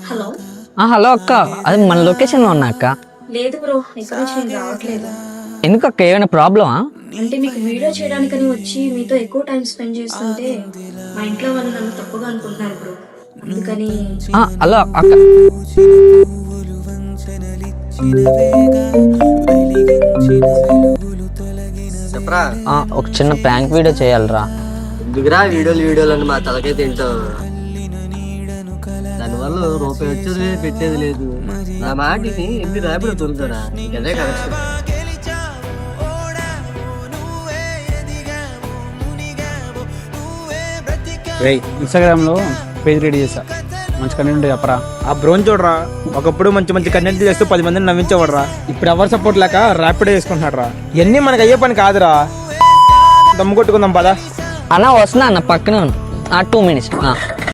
Hello. Hello అక్క, అది మన లొకేషన్లో ఉన్నా అక్క. లేదు బ్రో, ఇక్కడ నుంచి నేను రావట్లేదు. ఎందుకు అక్క, ఏమైనా ప్రాబ్లమా? అంటే మీకు వీడియో చేయడానికని వచ్చి మీతో ఎక్కువ టైం స్పెండ్ చేస్తుంటే మా ఇంట్లో వాళ్ళు నన్ను తప్పుగా అనుకుంటున్నారు బ్రో, అందుకని. హలో అక్క, చెప్పరా. ఒక చిన్న ప్రాంక్ వీడియో చేయాలరా. ఎందుకురా వీడియోలు అని మా తలకే తింటావు. దానివల్ల రూపాయి వచ్చేది లేదు, పెట్టేది లేదు. నా మాటిని ఎందుకు రేపటి దొరుకుతారా, నీకదే కరెక్షన్. ఇన్స్టాగ్రామ్ లో పేజ్ రెడీ చేసా, మంచి కంటెంట్ చెప్పరా. ఆ బ్రోన్ చూడరా, ఒకప్పుడు మంచి మంచి కంటెంట్ చేస్తూ 10 మందిని నవ్వించేవాడరా. ఇప్పుడు ఎవరు సపోర్ట్ లేక ర్యాపిడ్ చేసుకుంటున్నాడు రా. ఇవన్నీ మనకు అయ్యే పని కాదురా. దమ్ము కొట్టుకుందాం పదా. అన్న వస్తున్నా అన్న, పక్కనే ఉన్నా. 2 minutes.